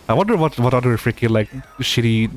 I wonder what other freaking like shitty.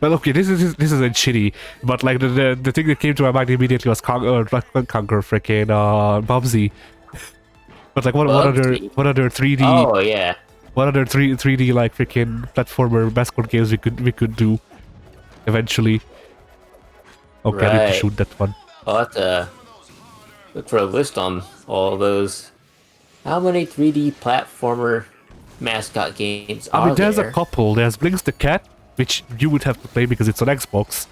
Well, okay, this isn't shitty, but like the thing that came to my mind immediately was Conquer freaking Bubsy. But like Bugsy. what other 3D Oh yeah. what other 3D like freaking platformer mascot games we could do eventually. Okay, I need to Right. shoot that one. I'll have to look for a list on all those. How many 3D platformer mascot games I mean, are there's a there? couple. There's Blinks the Cat, which you would have to play because it's on Xbox.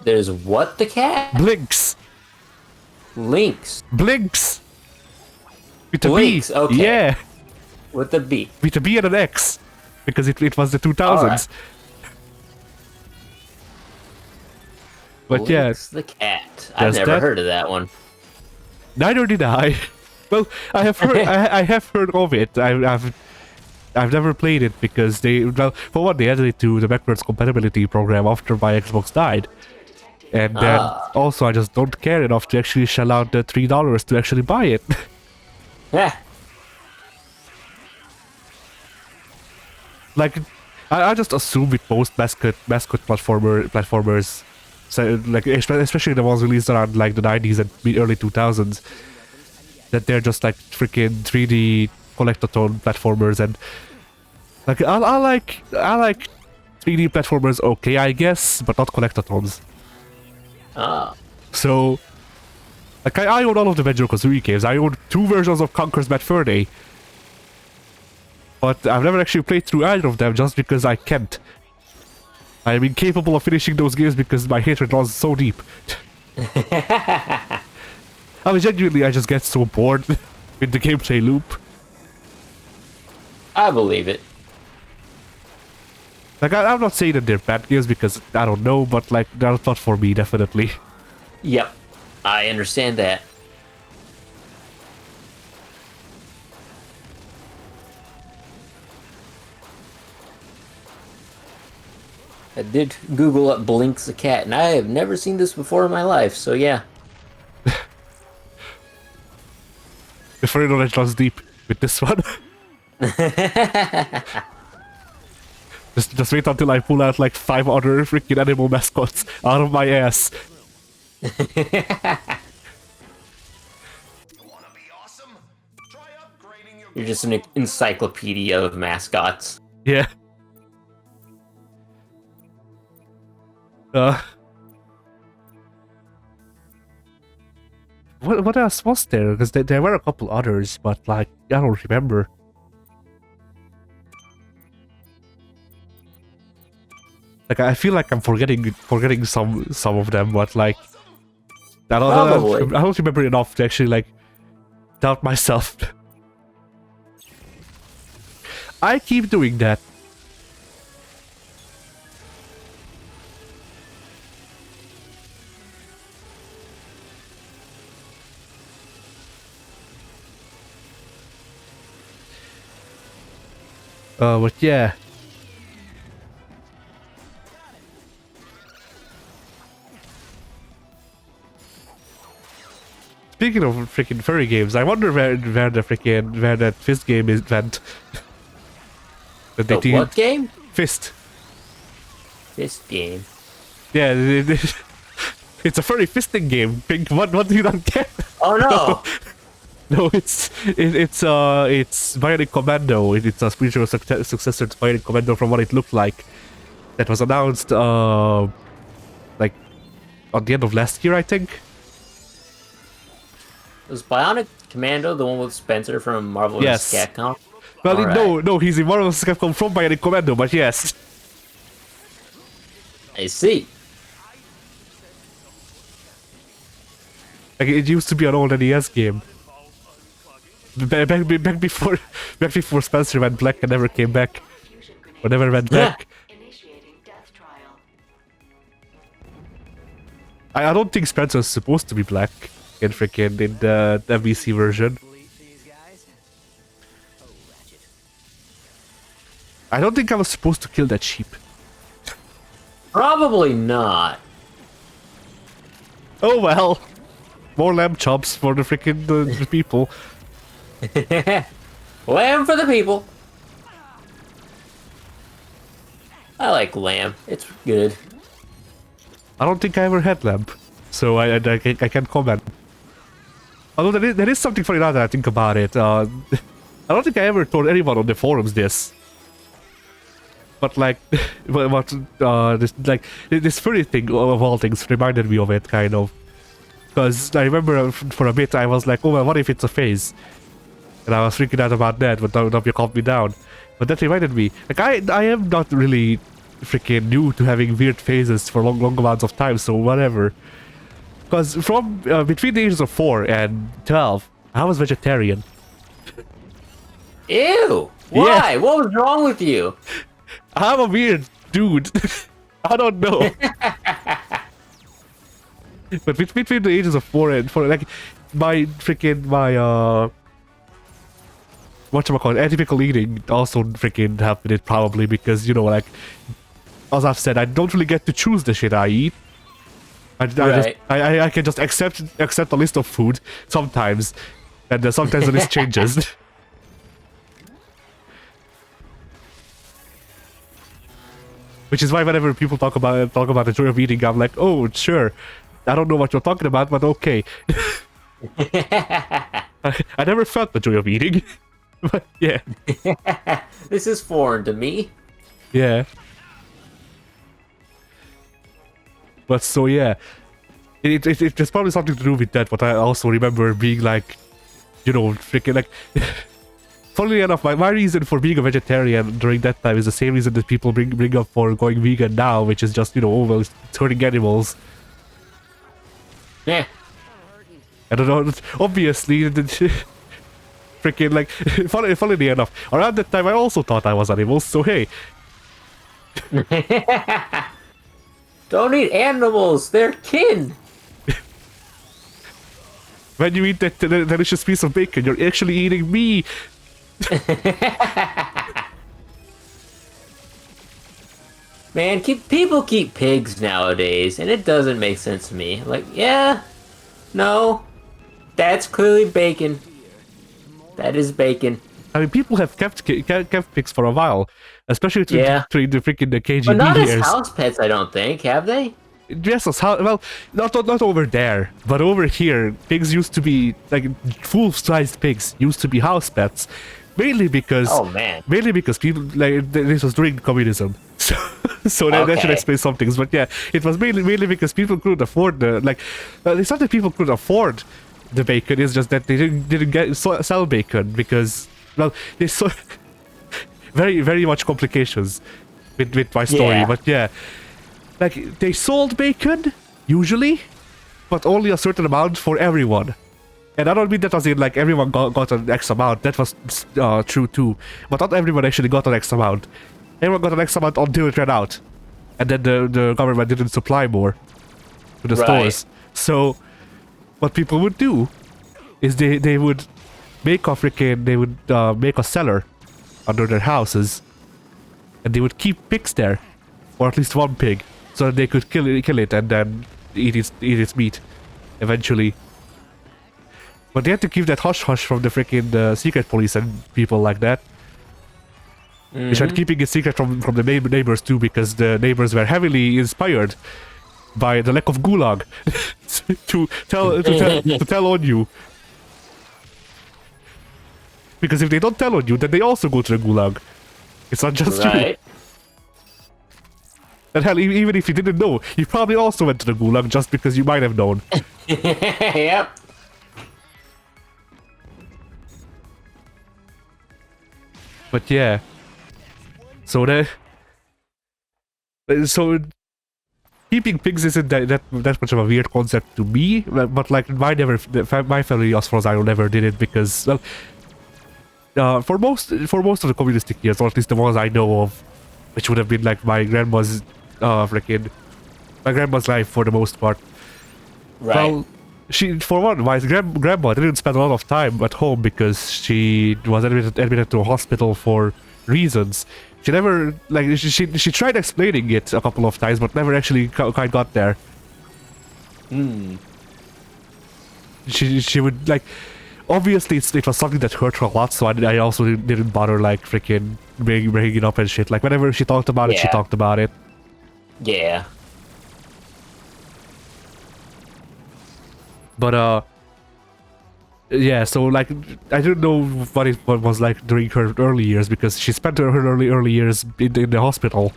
There's what the cat? Blinks! Lynx. Blinks! With a B. Blinks, okay. Yeah, With the B. with a B and an X. Because it was the Alright. 2000s. But yeah, Blinks the cat. I've there's never that. heard of that one. Neither did I. Well, I have heard. I have heard of it. I've never played it because well, for one, they added it to the backwards compatibility program after my Xbox died, and then Ah. also I just don't care enough to actually shell out the $3 to actually buy it. Yeah. Like, I just assume with most mascot platformers, so like especially the ones released around like the 90s and early 2000s, that they're just like freaking 3D collectathon platformers. And like I like 3D platformers, okay, I guess, but not collectathons. Ah. So like I own all of the Banjo-Kazooie games. I own 2 versions of Conker's Bad Fur Day, but I've never actually played through either of them just because I can't. I am incapable of finishing those games because my hatred runs so deep. I mean, genuinely, I just get so bored with the gameplay loop. I believe it. Like, I'm not saying that they're bad games because I don't know, but like, they're not for me, definitely. Yep. I understand that. I did Google up Blinks the cat, and I have never seen this before in my life, so yeah. The furry knowledge runs deep with this one. Just wait until I pull out like 5 other freaking animal mascots out of my ass. You're just an encyclopedia of mascots. Yeah. Uh. What else was there? Because there were a couple others, but like I don't remember. Like I feel like I'm forgetting some of them, but like Probably. I don't remember enough to actually like doubt myself. I keep doing that. But yeah. Speaking of freaking furry games, I wonder where that fist game went. That The what game? Fist. This game. Yeah, it's a furry fisting game. Pink, what do you not get? Oh no! No, it's Bionic Commando. It's a spiritual successor to Bionic Commando from what it looked like. That was announced like on the end of last year, I think. Was Bionic Commando the one with Spencer from Marvel vs. Yes. Capcom? Well, Alright. no, he's in Marvel vs. Capcom from Bionic Commando, but yes. I see. Like, it used to be an old NES game. Back before Spencer went black and never came back. Or never went back. I don't think Spencer's supposed to be black in the MVC version. I don't think I was supposed to kill that sheep. Probably not. Oh well. More lamb chops for the the people. Lamb for the people. I like lamb. It's good. I don't think I ever had lamb, so I can't comment. Although there is something funny now that I think about it. I don't think I ever told anyone on the forums this. But like, this furry thing of all things reminded me of it, kind of. Because I remember for a bit I was like, oh well, what if it's a phase? And I was freaking out about that, but now you calmed me down. But that reminded me, like I am not really freaking new to having weird phases for long amounts of time, so whatever. Because from between the ages of 4 and 12, I was vegetarian. Ew! Why? Yeah. What was wrong with you? I'm a weird dude. I don't know. But between the ages of 4 and 4, like my whatchamacallit, atypical eating also freaking helped with it, probably, because, you know, like, as I've said, I don't really get to choose the shit I eat. I can just accept a list of food sometimes, and sometimes the list changes. Which is why whenever people talk about the joy of eating, I'm like, oh sure, I don't know what you're talking about, but okay. I never felt the joy of eating, but yeah. This is foreign to me. Yeah. But so yeah, it's probably something to do with that. But I also remember being like, you know, freaking like. Funnily enough, my reason for being a vegetarian during that time is the same reason that people bring up for going vegan now, which is just, you know, oh well, it's hurting animals. Yeah. I don't know. Obviously, freaking like, funnily enough, around that time I also thought I was animals. So hey. Don't eat animals, they're kin! When you eat that delicious piece of bacon, you're actually eating me! Man, people keep pigs nowadays, and it doesn't make sense to me. Like, yeah, no, that's clearly bacon. That is bacon. I mean, people have kept pigs for a while, especially during the freaking the KGB years. But not as house pets, I don't think, have they? Yes, well, not over there, but over here, pigs used to be like full-sized pigs used to be house pets, mainly because people like this was during communism, so that should explain some things. But yeah, it was mainly because people couldn't afford it's not that people couldn't afford the bacon; it's just that they didn't sell bacon because, well, they saw very much complications with my story. Yeah. But yeah. Like, they sold bacon, usually, but only a certain amount for everyone. And I don't mean that as in, like, everyone got an X amount. That was true, too. But not everyone actually got an X amount. Everyone got an X amount until it ran out. And then the government didn't supply more to the stores. So, what people would do is they would make make a cellar under their houses. And they would keep pigs there. Or at least one pig. So that they could kill it and then eat its meat, eventually. But they had to keep that hush-hush from the freaking secret police and people like that. They tried keeping it secret from the neighbors too, because the neighbors were heavily inspired by the lack of gulag to tell on you. Because if they don't tell on you, then they also go to the gulag. It's not just you. And hell, even if you didn't know, you probably also went to the gulag just because you might have known. Yep. But yeah. So keeping pigs isn't that much of a weird concept to me, but like my family, as far as I know, never did it because, well, for most of the communistic years, or at least the ones I know of, which would have been like my grandma's life for the most part. Right. Well, my grandma didn't spend a lot of time at home because she was admitted to a hospital for reasons. She never, like, she tried explaining it a couple of times, but never actually quite got there. She would, like, obviously it was something that hurt her a lot, so I also didn't bother like freaking bringing it up and shit. Like whenever she talked about it, she Yeah. talked about it. Yeah. But yeah, so like I don't know what it was like during her early years, because she spent her early years in the hospital,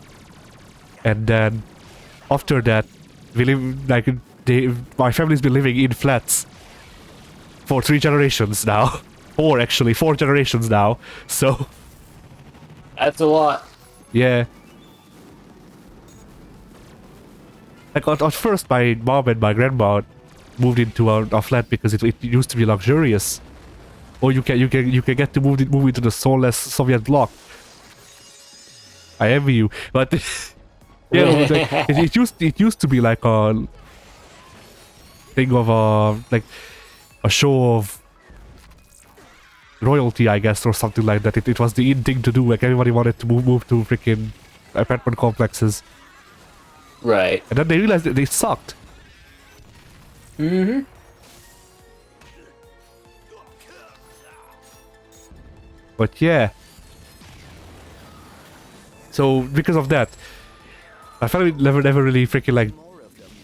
and then after that we live like my family's been living in flats for 3 generations now. 4 actually, 4 generations now. So That's a lot. yeah. Like at first my mom and my grandma moved into a flat because it used to be luxurious. Or you can get to move into the soulless Soviet bloc. I envy you, but yeah, like, it used to be like a thing of a show of royalty, I guess, or something like that. It was the in thing to do. Like everybody wanted to move to freaking apartment complexes, Right. and then they realized that they sucked. Mm-hmm. But yeah. So because of that, my family never really freaking like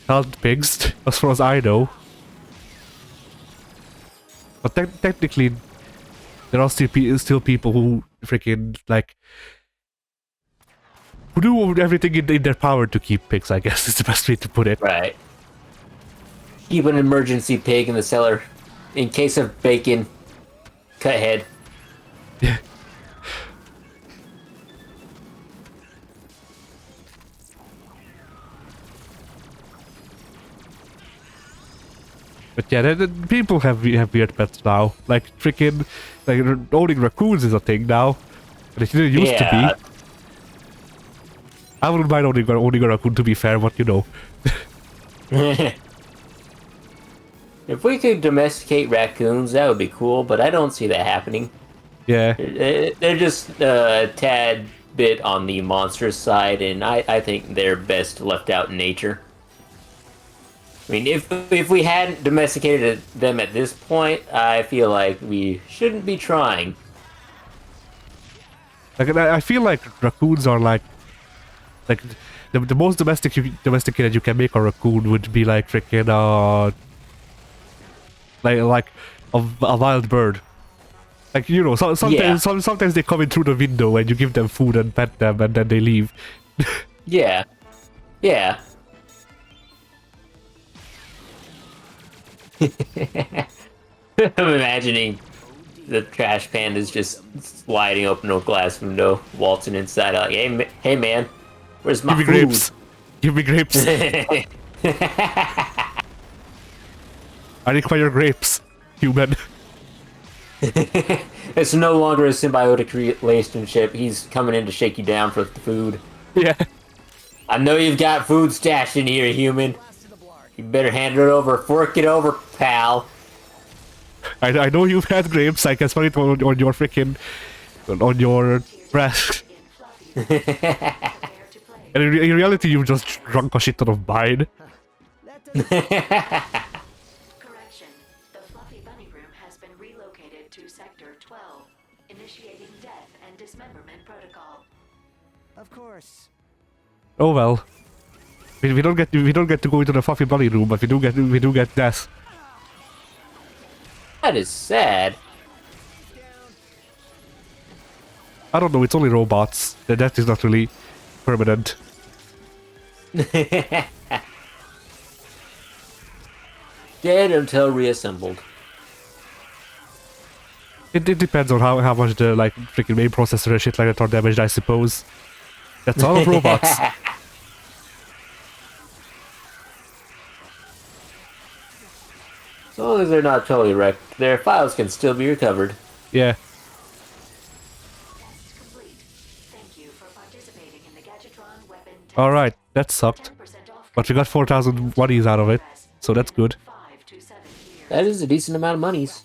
held pigs, as far as I know. But technically, there are still people who freaking like who do everything in their power to keep pigs, I guess is the best way to put it. Right. Keep an emergency pig in the cellar in case of bacon. Cut head. Yeah. But yeah, people have weird pets now. Like freaking, like owning raccoons is a thing now, and it didn't used to Yeah. be. I wouldn't mind owning a raccoon, to be fair, but you know. If we could domesticate raccoons, that would be cool, but I don't see that happening. Yeah. They're just a tad bit on the monstrous side, and I think they're best left out in nature. I mean, if we hadn't domesticated them at this point, I feel like we shouldn't be trying. Like I feel like raccoons are like the most domesticated you can make a raccoon would be like freaking like a wild bird. Like, you know, sometimes they come in through the window and you give them food and pet them and then they leave. Yeah. Yeah. I'm imagining the trash panda's just sliding open a glass window, waltzing inside, like, hey man, where's my Give me food? grapes. Give me grapes. I require grapes, human. It's no longer a symbiotic relationship. He's coming in to shake you down for the food. Yeah. I know you've got food stashed in here, human. You better hand it over. Fork it over, pal. I know you've had grapes. I can smell it on your freaking on your breath. And in reality, you just drunk a shit ton of mine. Correction. The Fluffy Bunny Room has been relocated to Sector 12, initiating death and dismemberment protocol. Of course. Oh well. We don't get to go into the fluffy bunny room, but we do get death. That is sad. I don't know. It's only robots. The death is not really permanent. Dead until reassembled. It depends on how much the like freaking main processor and shit like that are damaged, I suppose. That's all of robots. As long as they're not totally wrecked, their files can still be recovered. Yeah. Test complete. Thank you for participating in the Gadgetron weapon test. Alright, that sucked. 10% off. But we got 4,000 monies out of it, so that's good. 5 to 7 years. That is a decent amount of monies.